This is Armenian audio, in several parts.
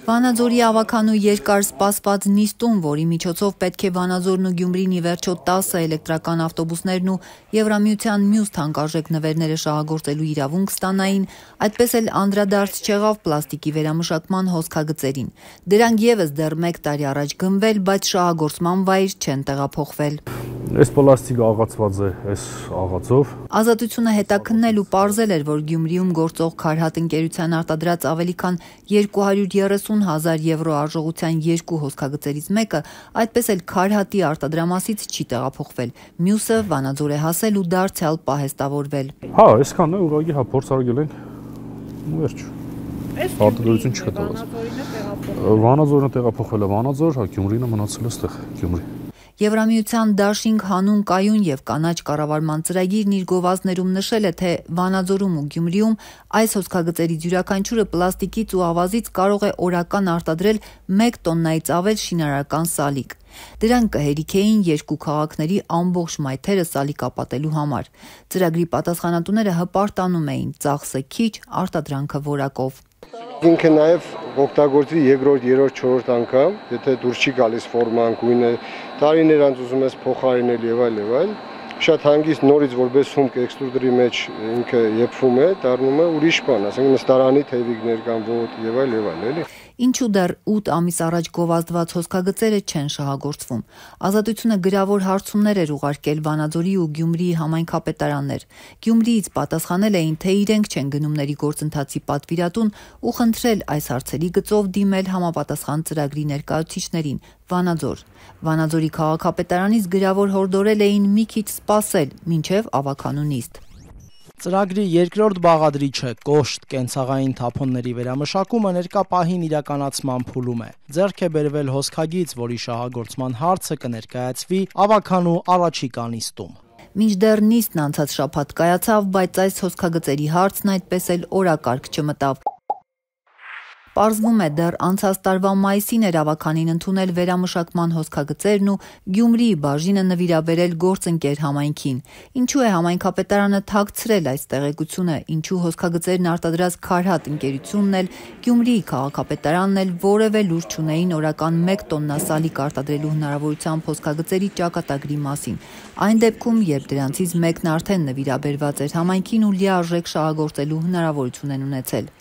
Վանաձորի ավականու երկար սպասված նիստում, որի միջոցով պետք է Վանաձորն ու Գյումրին ի վերջո 10 էլեկտրական ավտոբուսներն ու Եվրամիության մյուս թանկարժեք նվերները շահագործելու իրավունք ստանային, այդպես էլ անդրադարձ չեղավ պլաստիկի վերամշակման հոսքագծերին։ Դրանք ևս դեռ 1 տարի առաջ գնվել, բայց շահագործման վայր չեն տեղափոխվել։ Այս պլաստիկը աղացված է այս աղացով։ Ազատությունը հետաքննել ու պարզել էր, որ Գյումրիում գործող Քարհատ ընկերության արտադրած ավելի քան 230,000 եվրո արժողության 2 հոսքագծերից մեկը, այդպես էլ Քարհատի արտադրամասից չի տեղափոխվել։ Մյուսը Վանաձոր է հասել ու դարձյալ պահեստավորվել։ Հա, այսքանն է, ուղղակի հա փորձարկել ենք։ Վերջ։ Արտադրություն չկա տված։ Վանաձորն է տեղափոխվել է Վանաձոր, հա Գյումրին է մնացել է այստեղ Գյումրի։ Եվրամիության դաշինք հանուն կայուն եւ կանաչ կառավարման ծրագիրն իր գովազդներում նշել է, թե Վանաձորում ու Գյումրիում այս հոսքագծերից յուրաքանչյուրը պլաստիկից ու ավազից կարող է օրական արտադրել 1 տոննայից ավել շինարարական սալիկ։ Դրանք կհերիքեին երկու քաղաքների ամբողջ մայթերը սալիկապատելու համար։ Ծրագրի պատասխանատուները հպարտանում էին ծախսը քիչ, արտադրանքը որակով։ Ինքը նաև օգտագործի երկրորդ, երրորդ, չորրորդ անգամ, եթե դուրս չի գալիս ֆորման, գույնը, տարիներ անց ուզում ես փոխարինել եւ այլ, շատ հանգիստ նորից որպես հումք էքստրուդերի մեջ ինքը եփվում է, դառնում է ուրիշ բան, ասենք նստարանի թևիկներ կամ ոտ եւ այլ, էլի։ Ինչու դեռ 8 ամիս առաջ գովազդված հոսքագծերը չեն շահագործվում։ Ազատությունը գրավոր հարցումներ էր ուղարկել Վանաձորի ու Գյումրիի համայնքապետարաններ։ Գյումրիից պատասխանել էին, թե իրենք չեն գնումների գործընթացի պատվիրատուն ու խնդրել այս հարցերի գծով դիմել համապատասխան ծրագրի ներկայացուցիչներին։ Վանաձորի քաղաքապետարանից գրավոր հորդորել էին մի քիչ սպասել, մինչև ավականու նիստ։ Ծրագրի երկրորդ բաղադրիչը կոշտ կենցաղային թափոնների վերամշակումը ներկա պահին իրականացման փուլում է։ Ձեռք է բերվել հոսքագիծ, որի շահագործման հարցը կներկայացվի ավականու առաջիկա նիստում։ Մինչդեռ նիստն անցած շաբաթ կայացավ, բայց այս հոսքագծերի հարցն այդպես էլ օրակարգ չմտավ։ Պարզվում է, դեռ անցած տարվա մայիսին էր ավականին ընդունել վերամշակման հոսքագծերն ու Գյումրիի բաժինը նվիրաբերել գործընկեր համայնքին։ Ինչու է համայնքապետարանը թաքցրել այս տեղեկությունը, ինչու հոսքագծերն արտադրած Քարհատ ընկերությունն էլ, Գյումրիի քաղաքապետարանն էլ որևէ լուր չունեին օրական 1 տոննա սալիկ արտադրելու հնարավորությամբ հոսքագծերի ճակատագրի մասին։ Այն դեպքում, երբ դրանցից մեկն արդեն նվիրաբերված էր համայնքին ու լիարժեք շահագործելու հնարավորություն են ունեցել։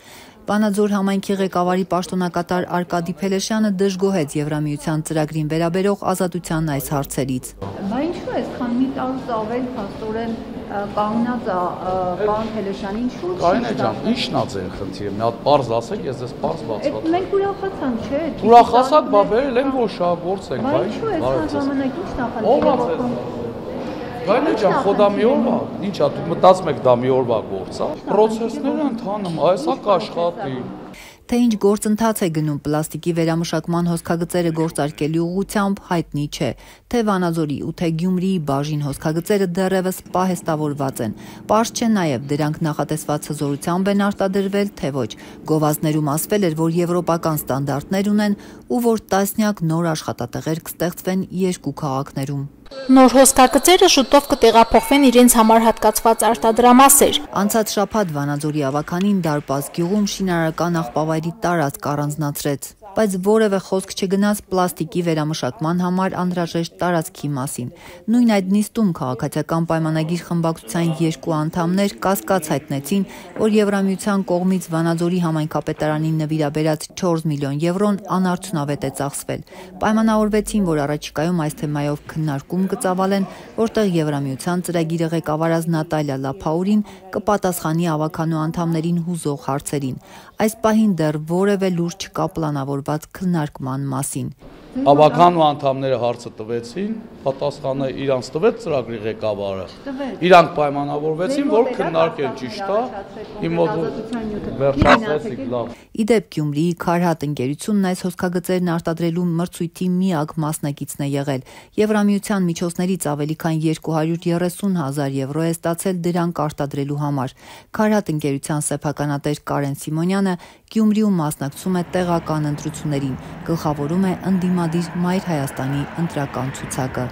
Վանաձոր համայնքի ղեկավարի պաշտոնակատար Արկադի Փելեշյանը դժգոհեց Եվրամիության ծրագրին վերաբերող Ազատության այս հարցերից։ Բա ինչու է, քան մի տարուց ավել փաստորեն կանգնած է պարոն Փելեշյանը, ինչու՞ չի։ Կարինե ջան, ի՞նչն է ձեր խնդիրը։ Մի հատ պարզ ասեք, ես դες պարզ բացատրեմ։ Մենք ուրախացանք, չէ՞։ Ուրախացաք, բա վերել ենք որ շահագործենք, բայց ինչու է, քան ժամանակ ի՞նչն է խնդիրը։ Կարինե ջան, խոդա մի օրվա, ի՞նչ է, դուք մտածում եք դա մի օրվա գործ է։ Պրոցեսները ընթանում, այսա կաշխատի։ Թե ինչ գործընթաց է գնում պլաստիկի վերամշակման հոսքագծերը գործարկելու ուղղությամբ հայտնի չէ, թե Վանաձորի ու թե Գյումրիի բաժին հոսքագծերը դեռևս պահեստավորված են։ Պարզ չէ նաև դրանք նախատեսված հզորությամբ են արտադրվել, թե ոչ։ Գովազդներում ասվել էր, որ եվրոպական ստանդարտներ ունեն ու որ տասնյակ նոր աշխատատեղեր կստեղծվեն երկու քաղաքներում։ Նոր հոսքագծերը շուտով կտեղափոխվեն իրենց համար հատկացված արտադրամասեր։ Անցած շաբաթ Վանաձորի ավականին Դարպաս գյուղում շինարարական աղբավայրի տարածք առանձնացրեց, բայց որևէ խոսք չգնաց պլաստիկի վերամշակման համար անհրաժեշտ տարածքի մասին։ Նույն այդ նիստում քաղաքացիական պայմանագիր խմբակցության 2 անդամներ կասկած հայտնեցին, որ Եվրամիության կողմից Վանաձորի համայնքապետարանին նվիրաբերած 4 միլիոն եվրոն անարդյունավետ է ծախսվել։ Պայմանավորվեցին, որ առաջիկայում այս թեմայով քննարկում կծավալեն, որտեղ Եվրամիության ծրագիրը ղեկավարած Նատալիա Լափաուրին կպատասխանի ավականու անդամներին հուզող հարցերին։ Այս պահին դեռ որևէ լուր չկա պլանավորված քննարկման մասին։ Ավականու անդամները հարցը տվեցին, պատասխանը իրանց տվեց ծրագրի ղեկավարը։ Իրանք պայմանավորվեցին, որ քննարկեն, ճիշտ է։ Իմ մոտ վերջացրեցիք, լավ։ Իդեպ Գյումրիի Քարհատ ընկերությունն այս հոսքագծերն արտադրելու մրցույթի միակ մասնակիցն է եղել։ Եվրամիության միջոցներից ավելի քան 230,000 եվրո է ստացել դրանք արտադրելու համար։ Քարհատ ընկերության սեփականատեր Կարեն Սիմոնյանը Գյումրիում մասնակցում է տեղական ընտրություններին, գլխավորում է ընդդիմադիր Մայր Հայաստանի ընտրական ցուցակը։